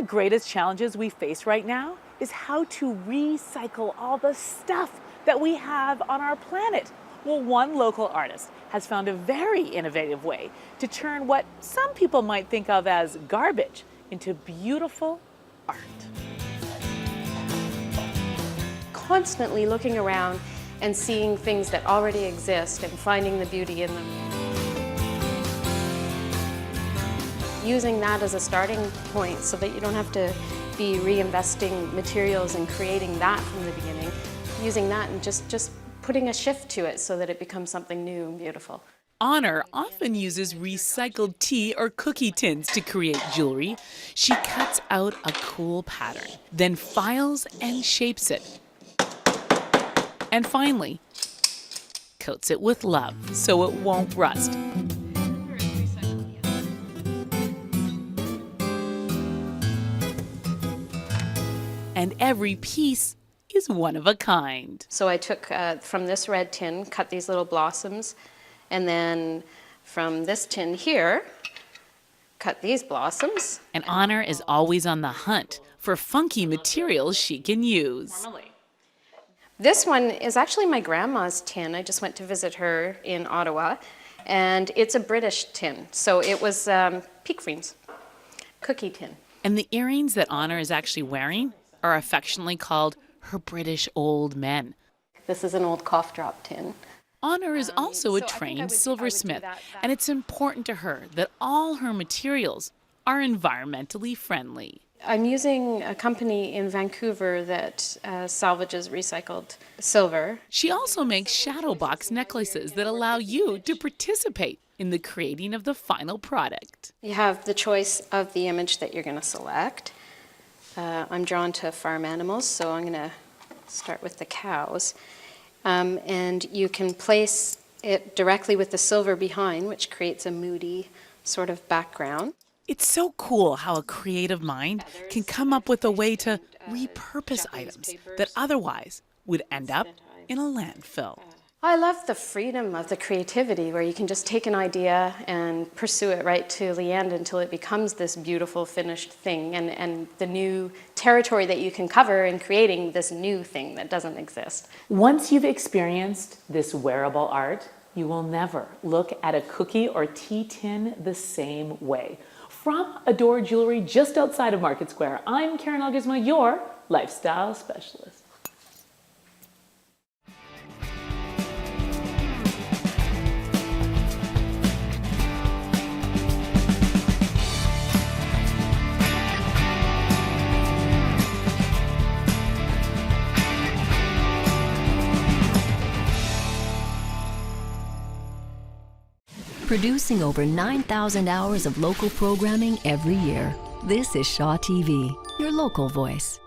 greatest challenges we face right now is how to recycle all the stuff that we have on our planet. Well, one local artist has found a very innovative way to turn what some people might think of as garbage into beautiful art. Constantly looking around and seeing things that already exist and finding the beauty in them. Using that as a starting point so that you don't have to be reinvesting materials and creating that from the beginning. Using that and just putting a shift to it so that it becomes something new and beautiful. Honor often uses recycled tea or cookie tins to create jewelry. She cuts out a cool pattern, then files and shapes it. And finally, coats it with love so it won't rust. And every piece is one of a kind. So I took from this red tin, cut these little blossoms, and then from this tin here, cut these blossoms. And Honor is always on the hunt for funky materials she can use. This one is actually my grandma's tin. I just went to visit her in Ottawa, and it's a British tin. So it was peak friends, cookie tin. And the earrings that Honor is actually wearing are affectionately called her British old men. This is an old cough drop tin. Honor is also a trained silversmith, and it's important to her that all her materials are environmentally friendly. I'm using a company in Vancouver that salvages recycled silver. She also makes shadow box necklaces that allow you to participate in the creating of the final product. You have the choice of the image that you're going to select. I'm drawn to farm animals, so I'm going to start with the cows. And you can place it directly with the silver behind, which creates a moody sort of background. It's so cool how a creative mind can come up with a way to repurpose items that otherwise would end up in a landfill. I love the freedom of the creativity where you can just take an idea and pursue it right to the end until it becomes this beautiful finished thing and the new territory that you can cover in creating this new thing that doesn't exist. Once you've experienced this wearable art, you will never look at a cookie or tea tin the same way. From Adore Jewelry just outside of Market Square, I'm Karen Algersma, your lifestyle specialist. Producing over 9,000 hours of local programming every year. This is Shaw TV, your local voice.